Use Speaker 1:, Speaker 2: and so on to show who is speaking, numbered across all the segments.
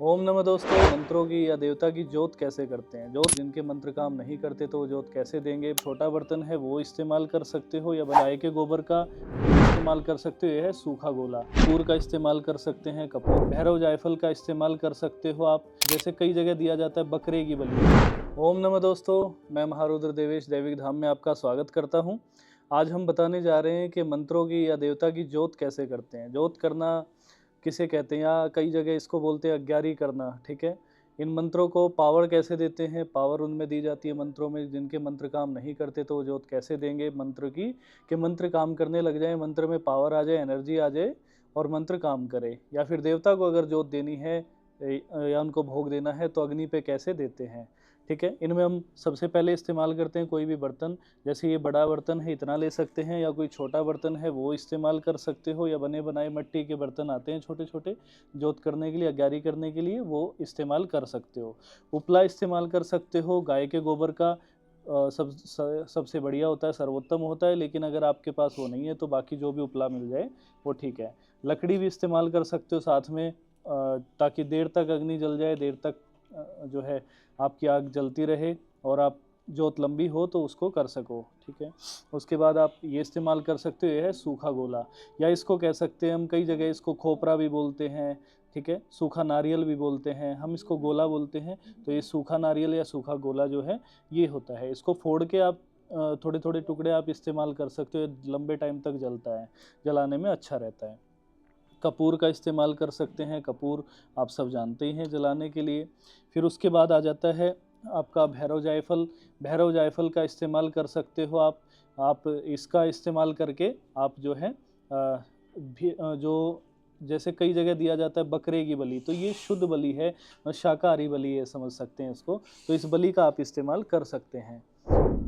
Speaker 1: ओम नमः दोस्तों, मंत्रों की या देवता की जोत कैसे करते हैं। जोत जिनके मंत्र काम नहीं करते तो वो जोत कैसे देंगे। छोटा बर्तन है वो इस्तेमाल कर सकते हो या गाय के गोबर का इस्तेमाल कर सकते हो। यह है सूखा गोला। कपूर का इस्तेमाल कर सकते हैं। कपूर भैरव जायफल का इस्तेमाल कर सकते हो आप। जैसे कई जगह दिया जाता है बकरे की बलि। ओम नमः दोस्तों, मैं महारुद्र देवेश दैविक धाम में आपका स्वागत करता हूँ। आज हम बताने जा रहे हैं कि मंत्रों की या देवता की जोत कैसे करते हैं। जोत करना किसे कहते हैं या कई जगह इसको बोलते हैं अज्ञारी करना। ठीक है, इन मंत्रों को पावर कैसे देते हैं। पावर उनमें दी जाती है मंत्रों में जिनके मंत्र काम नहीं करते तो वो जोत कैसे देंगे मंत्र की कि मंत्र काम करने लग जाए, मंत्र में पावर आ जाए, एनर्जी आ जाए और मंत्र काम करे। या फिर देवता को अगर जोत देनी है या उनको भोग देना है तो अग्नि पे कैसे देते हैं। ठीक है, इनमें हम सबसे पहले इस्तेमाल करते हैं कोई भी बर्तन। जैसे ये बड़ा बर्तन है इतना ले सकते हैं या कोई छोटा बर्तन है वो इस्तेमाल कर सकते हो या बने बनाए मिट्टी के बर्तन आते हैं छोटे छोटे जोत करने के लिए, अग्यारी करने के लिए, वो इस्तेमाल कर सकते हो। उपला इस्तेमाल कर सकते हो। गाय के गोबर का सबसे बढ़िया होता है, सर्वोत्तम होता है। लेकिन अगर आपके पास वो नहीं है तो बाकी जो भी उपला मिल जाए वो ठीक है। लकड़ी भी इस्तेमाल कर सकते हो साथ में, ताकि देर तक अग्नि जल जाए, देर तक जो है आपकी आग जलती रहे और आप जोत लंबी हो तो उसको कर सको। ठीक है, उसके बाद आप ये इस्तेमाल कर सकते हो। ये है सूखा गोला, या इसको कह सकते हैं हम, कई जगह इसको खोपरा भी बोलते हैं। ठीक है, सूखा नारियल भी बोलते हैं, हम इसको गोला बोलते हैं। तो ये सूखा नारियल या सूखा गोला जो है ये होता है। इसको फोड़ के आप थोड़े थोड़े टुकड़े आप इस्तेमाल कर सकते हो। लंबे टाइम तक जलता है, जलाने में अच्छा रहता है। कपूर का इस्तेमाल कर सकते हैं। कपूर आप सब जानते ही हैं जलाने के लिए। फिर उसके बाद आ जाता है आपका भैरव जायफल। भैरव जायफल का इस्तेमाल कर सकते हो आप इसका इस्तेमाल करके आप जो है जो जैसे कई जगह दिया जाता है बकरे की बलि, तो ये शुद्ध बलि है, शाकाहारी बलि है समझ सकते हैं इसको। तो इस बलि का आप इस्तेमाल कर सकते हैं।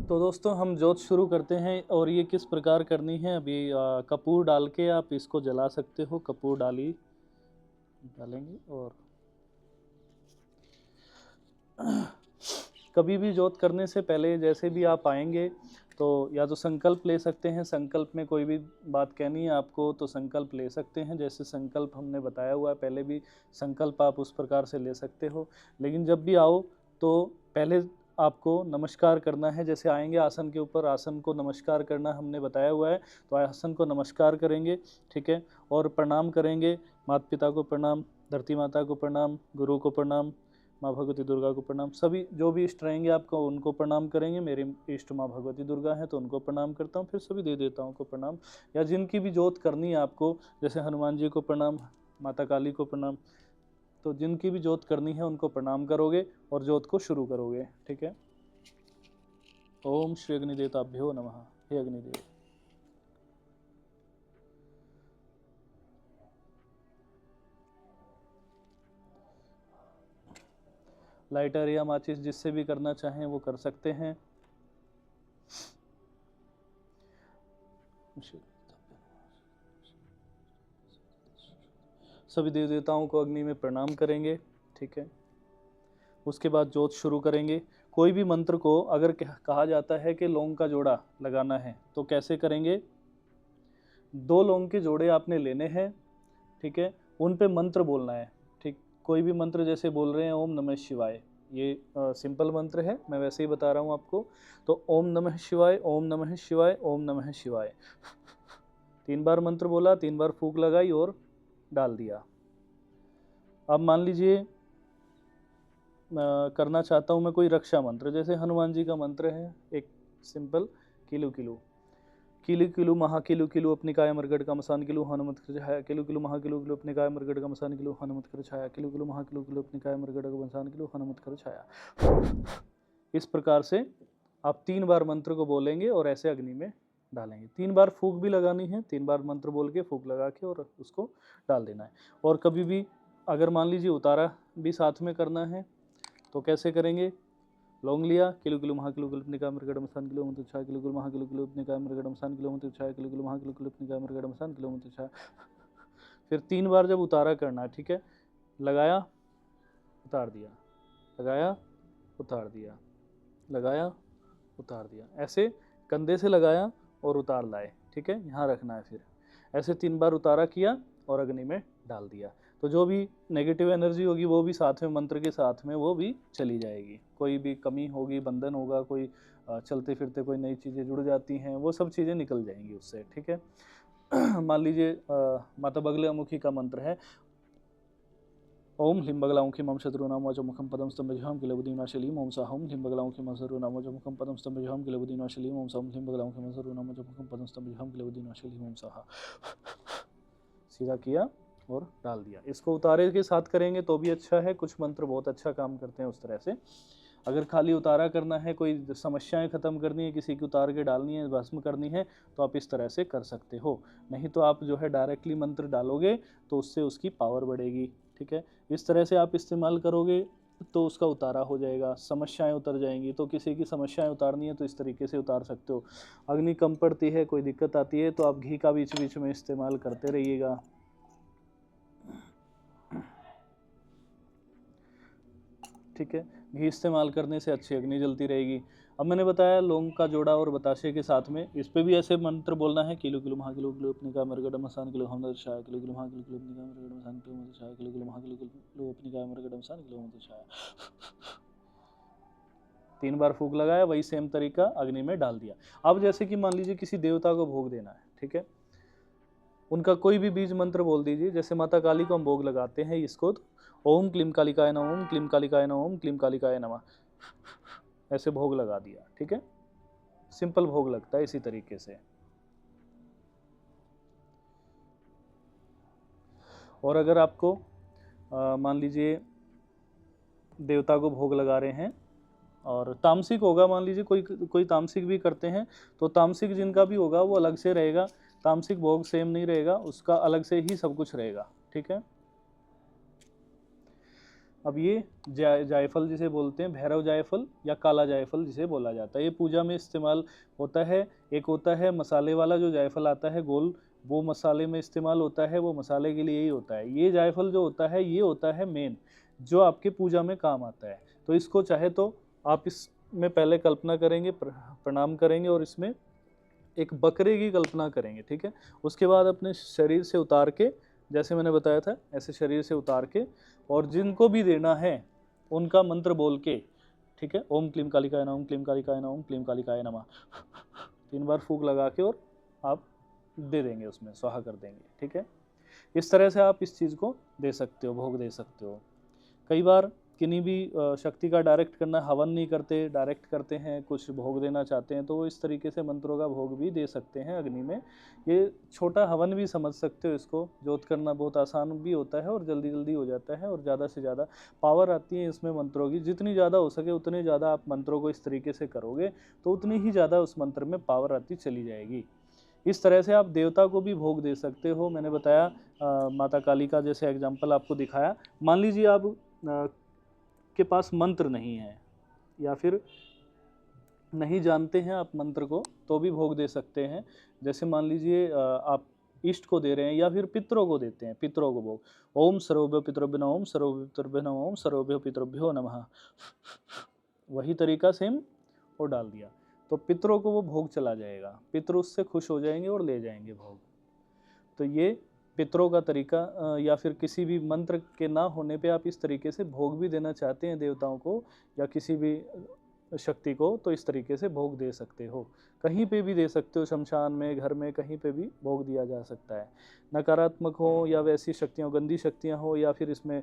Speaker 1: तो दोस्तों हम जोत शुरू करते हैं और ये किस प्रकार करनी है। अभी कपूर डाल के आप इसको जला सकते हो। कपूर डालेंगे और कभी भी जोत करने से पहले जैसे भी आप आएंगे तो या तो संकल्प ले सकते हैं। संकल्प में कोई भी बात कहनी है आपको तो संकल्प ले सकते हैं। जैसे संकल्प हमने बताया हुआ है पहले भी, संकल्प आप उस प्रकार से ले सकते हो। लेकिन जब भी आओ तो पहले आपको नमस्कार करना है। जैसे आएंगे आसन के ऊपर, आसन को नमस्कार करना हमने बताया हुआ है, तो आसन को नमस्कार करेंगे। ठीक है, और प्रणाम करेंगे। माता पिता को प्रणाम, धरती माता को प्रणाम, गुरु को प्रणाम, माँ भगवती दुर्गा को प्रणाम। सभी जो भी इष्ट रहेंगे आपको उनको प्रणाम करेंगे। मेरे इष्ट माँ भगवती दुर्गा हैं तो उनको प्रणाम करता हूँ। फिर सभी दे देवताओं को प्रणाम, या जिनकी भी जोत करनी है आपको, जैसे हनुमान जी को प्रणाम, माता काली को प्रणाम। तो जिनकी भी जोत करनी है उनको प्रणाम करोगे और जोत को शुरू करोगे। ठीक है, ओम श्री अग्निदेवताभ्यो नमः। हे अग्निदेव। लाइटर या माचिस जिससे भी करना चाहें वो कर सकते हैं। सभी देव देवताओं को अग्नि में प्रणाम करेंगे। ठीक है, उसके बाद जोत शुरू करेंगे। कोई भी मंत्र को अगर कहा जाता है कि लौंग का जोड़ा लगाना है तो कैसे करेंगे। 2 लौंग के जोड़े आपने लेने हैं। ठीक है, उन पे मंत्र बोलना है। ठीक, कोई भी मंत्र जैसे बोल रहे हैं ओम नमः शिवाय, ये सिंपल मंत्र है, मैं वैसे ही बता रहा हूँ आपको। तो ओम नमः शिवाय, ओम नमः शिवाय, ओम नमः शिवाय 3 बार मंत्र बोला, 3 बार फूंक लगाई और डाल दिया। अब मान लीजिए करना चाहता हूँ मैं कोई रक्षा मंत्र, जैसे हनुमान जी का मंत्र है एक सिंपल, किलु किलु किलु किलु महा किलु किलु अपनी काय मरगढ़ का मसान किलु हनुमत कर छाया, किलु किलु महा किलु किलु अपनी काय मरगढ़ का मसान किलु हनुमत कर छाया, किलु किलु महा किलु किलु अपनी काय मरगढ़ का मसान किलु हनुमत कर छाया। इस प्रकार से आप 3 बार मंत्र को बोलेंगे और ऐसे अग्नि में डालेंगे। 3 बार फूंक भी लगानी है, 3 बार मंत्र बोल के फूंक लगा के और उसको डाल देना है। और कभी भी अगर मान लीजिए उतारा भी साथ में करना है तो कैसे करेंगे। लौंग लिया, किलो किलो महा किलो किलो अपने काय मरगढ़ मसान किलो मत छाया, किलो किलो महा किलो किलो अपने काय मरगढ़ मसान किलो मत छाया, किलो किलो महा किलो किलो अपने काय मरगढ़ मसान किलो मत छाया। फिर 3 बार जब उतारा करना है। ठीक है, लगाया उतार दिया, लगाया उतार दिया, लगाया उतार दिया, ऐसे कंधे से लगाया और उतार लाए। ठीक है, यहाँ रखना है। फिर ऐसे 3 बार उतारा किया और अग्नि में डाल दिया। तो तो जो भी नेगेटिव एनर्जी होगी वो भी साथ में मंत्र के साथ में वो भी चली जाएगी। कोई भी कमी होगी, बंधन होगा, कोई चलते फिरते कोई नई चीज़ें जुड़ जाती हैं, वो सब चीज़ें निकल जाएंगी उससे, ठीक है। मान लीजिए माता बगलामुखी का मंत्र है, ओम ह्लीं बगलामुखी मम शत्रुनाम वाचमुखम पदम स्तंभजिह्वाम किलबुद्धिनाशलीम ओम साहम ह्लीं बगलामुखी मम शत्रुनाम वाचमुखम पदम स्तंभजिह्वाम किलबुद्धिनाशलीम ओम साहम ह्लीं बगलामुखी मम शत्रुनाम वाचमुखम पदम स्तंभजिह्वाम किलबुद्धिनाशलीम ओम साहा। सीधा किया और डाल दिया। इसको उतारे के साथ करेंगे तो भी अच्छा है, कुछ मंत्र बहुत अच्छा काम करते हैं उस तरह से। अगर खाली उतारा करना है, कोई समस्याएं खत्म करनी है, किसी की उतार के डालनी है, भस्म करनी है, तो आप इस तरह से कर सकते हो। नहीं तो आप जो है डायरेक्टली मंत्र डालोगे तो उससे उसकी पावर बढ़ेगी, ठीक है। इस तरह से आप इस्तेमाल करोगे तो उसका उतारा हो जाएगा, समस्याएं उतर जाएंगी। तो किसी की समस्याएं उतारनी है तो इस तरीके से उतार सकते हो। अग्नि कम पड़ती है, कोई दिक्कत आती है, तो आप घी का बीच बीच में इस्तेमाल करते रहिएगा। ठीक है, घी इस्तेमाल करने से अच्छी अग्नि जलती रहेगी। अब मैंने बताया लौंग का जोड़ा और बताशे के साथ में, इस पे भी ऐसे मंत्र बोलना है, किलो किलो महा किलो किलो अपनी का मरगड़ मसान किलो हम शाय किलो किलो महा किलो किलो अपनी का मरगड़ मसान किलो मत शाय किलो किलो महा किलो किलो अपनी का मरगड़ मसान किलो मत शाय। 3 बार फूंक लगाया, वही सेम तरीका अग्नि में डाल दिया। अब जैसे कि मान लीजिए किसी देवता को भोग देना है, ठीक है, उनका कोई भी बीज मंत्र बोल दीजिए। जैसे माता काली को हम भोग लगाते हैं इसको, ओम क्लीम कालिकाय नमः, ओम क्लीम कालिकाय नमः, ओम क्लीम कालिकाय नमः, ऐसे भोग लगा दिया, ठीक है। सिंपल भोग लगता है इसी तरीके से। और अगर आपको मान लीजिए देवता को भोग लगा रहे हैं और तामसिक होगा, मान लीजिए कोई तामसिक भी करते हैं, तो तामसिक जिनका भी होगा वो अलग से रहेगा, तामसिक भोग सेम नहीं रहेगा, उसका अलग से ही सब कुछ रहेगा, ठीक है। अब ये जायफल जिसे बोलते हैं, भैरव जायफल या काला जायफल जिसे बोला जाता है, ये पूजा में इस्तेमाल होता है। एक होता है मसाले वाला जो जायफल आता है गोल, वो मसाले में इस्तेमाल होता है, वो मसाले के लिए ही होता है। ये जायफल जो होता है ये होता है मेन, जो आपके पूजा में काम आता है। तो इसको चाहे तो आप इसमें पहले कल्पना करेंगे, प्रणाम करेंगे और इसमें एक बकरे की कल्पना करेंगे, ठीक है। उसके बाद अपने शरीर से उतार के, जैसे मैंने बताया था ऐसे शरीर से उतार के, और जिनको भी देना है उनका मंत्र बोल के, ठीक है, ओम क्लीम कालिकाय नमः, ओम क्लीम कालिकाय नमः, ओम क्लीम कालिकाय नमः, 3 बार फूंक लगा के और आप दे देंगे, उसमें स्वाहा कर देंगे, ठीक है। इस तरह से आप इस चीज़ को दे सकते हो, भोग दे सकते हो। कई बार किन्हीं भी शक्ति का डायरेक्ट करना, हवन नहीं करते, डायरेक्ट करते हैं, कुछ भोग देना चाहते हैं, तो वो इस तरीके से मंत्रों का भोग भी दे सकते हैं अग्नि में। ये छोटा हवन भी समझ सकते हो इसको, जोत करना बहुत आसान भी होता है और जल्दी जल्दी हो जाता है, और ज़्यादा से ज़्यादा पावर आती है इसमें मंत्रों की। जितनी ज़्यादा हो सके उतने ज़्यादा आप मंत्रों को इस तरीके से करोगे तो उतनी ही ज़्यादा उस मंत्र में पावर आती चली जाएगी। इस तरह से आप देवता को भी भोग दे सकते हो। मैंने बताया माता काली का जैसे एग्जाम्पल आपको दिखाया। मान लीजिए आप के पास मंत्र नहीं है या फिर नहीं जानते हैं आप मंत्र को, तो भी भोग दे सकते हैं। जैसे मान लीजिए आप इष्ट को दे रहे हैं या फिर पितरों को देते हैं, पितरों को भोग, ओम सर्वभ्यो पितृभ्यो नमः, ओम सर्वभ्यो पितृभ्यो नमः, ओम सर्वभ्यो पितृभ्यो नमः, वही तरीका सेम और डाल दिया, तो पितरों को वो भोग चला जाएगा, पितर उससे खुश हो जाएंगे और ले जाएंगे भोग। तो ये पितरों का तरीका, या फिर किसी भी मंत्र के ना होने पे आप इस तरीके से भोग भी देना चाहते हैं देवताओं को या किसी भी शक्ति को, तो इस तरीके से भोग दे सकते हो। कहीं पे भी दे सकते हो, शमशान में, घर में, कहीं पे भी भोग दिया जा सकता है। नकारात्मक हो या वैसी शक्तियाँ, गंदी शक्तियाँ हो, या फिर इसमें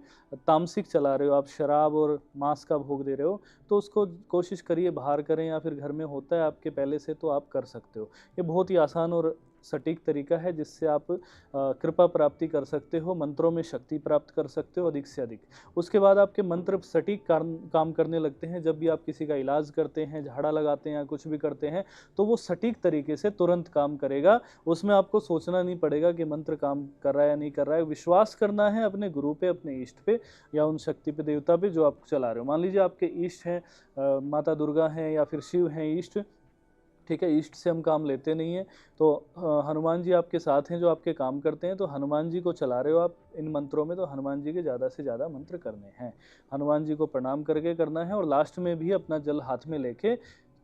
Speaker 1: तामसिक चला रहे हो आप, शराब और मांस का भोग दे रहे हो, तो उसको कोशिश करिए बाहर करें, या फिर घर में होता है आपके पहले से तो आप कर सकते हो। ये बहुत ही आसान और सटीक तरीका है जिससे आप कृपा प्राप्ति कर सकते हो, मंत्रों में शक्ति प्राप्त कर सकते हो अधिक से अधिक। उसके बाद आपके मंत्र सटीक काम करने लगते हैं। जब भी आप किसी का इलाज करते हैं, झाड़ा लगाते हैं या कुछ भी करते हैं, तो वो सटीक तरीके से तुरंत काम करेगा। उसमें आपको सोचना नहीं पड़ेगा कि मंत्र काम कर रहा है या नहीं कर रहा है। विश्वास करना है अपने गुरु पे, अपने इष्ट पे, या उन शक्ति पे, देवता पे जो आप चला रहे हो। मान लीजिए आपके इष्ट हैं माता दुर्गा हैं या फिर शिव हैं इष्ट, ठीक है, ईस्ट से हम काम लेते नहीं हैं, तो हनुमान जी आपके साथ हैं जो आपके काम करते हैं, तो हनुमान जी को चला रहे हो आप इन मंत्रों में, तो हनुमान जी के ज़्यादा से ज़्यादा मंत्र करने हैं। हनुमान जी को प्रणाम करके करना है, और लास्ट में भी अपना जल हाथ में लेके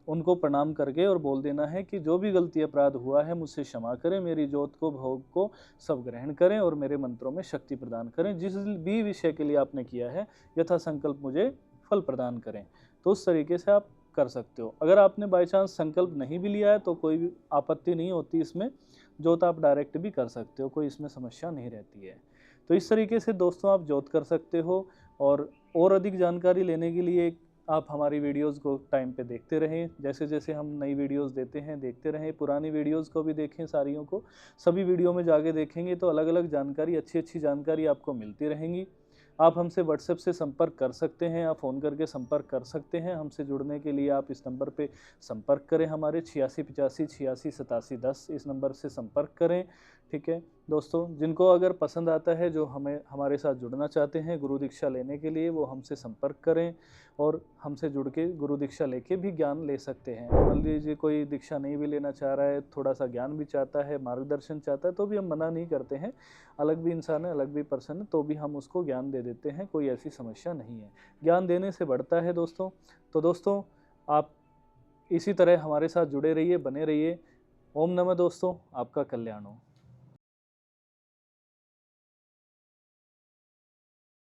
Speaker 1: उनको प्रणाम करके और बोल देना है कि जो भी गलती अपराध हुआ है मुझसे क्षमा करें, मेरी ज्योत को भोग को सब ग्रहण करें और मेरे मंत्रों में शक्ति प्रदान करें। जिस भी विषय के लिए आपने किया है यथा संकल्प मुझे फल प्रदान करें। तो उस तरीके से आप कर सकते हो। अगर आपने बाय चांस संकल्प नहीं भी लिया है तो कोई भी आपत्ति नहीं होती इसमें, ज्योत आप डायरेक्ट भी कर सकते हो, कोई इसमें समस्या नहीं रहती है। तो इस तरीके से दोस्तों आप ज्योत कर सकते हो। और अधिक जानकारी लेने के लिए आप हमारी वीडियोस को टाइम पे देखते रहें। जैसे जैसे हम नई वीडियोस देते हैं देखते रहें, पुरानी वीडियोस को भी देखें, सारियों को सभी वीडियो में जाके देखेंगे तो अलग अलग जानकारी, अच्छी अच्छी जानकारी आपको मिलती रहेंगी। आप हमसे व्हाट्सएप से संपर्क कर सकते हैं, आप फ़ोन करके संपर्क कर सकते हैं। हमसे जुड़ने के लिए आप इस नंबर पे संपर्क करें, हमारे 8685 86 87 10 इस नंबर से संपर्क करें। ठीक है दोस्तों, जिनको अगर पसंद आता है, जो हमारे साथ जुड़ना चाहते हैं गुरु दीक्षा लेने के लिए, वो हमसे संपर्क करें और हमसे जुड़ के गुरु दीक्षा लेके भी ज्ञान ले सकते हैं। मान लीजिए कोई दीक्षा नहीं भी लेना चाह रहा है, थोड़ा सा ज्ञान भी चाहता है, मार्गदर्शन चाहता है, तो भी हम मना नहीं करते हैं। अलग भी इंसान है, अलग भी पर्सन है, तो भी हम उसको ज्ञान दे देते हैं, कोई ऐसी समस्या नहीं है। ज्ञान देने से बढ़ता है दोस्तों। तो दोस्तों आप इसी तरह हमारे साथ जुड़े रहिए, बने रहिए। ओम नमः दोस्तों, आपका कल्याण हो।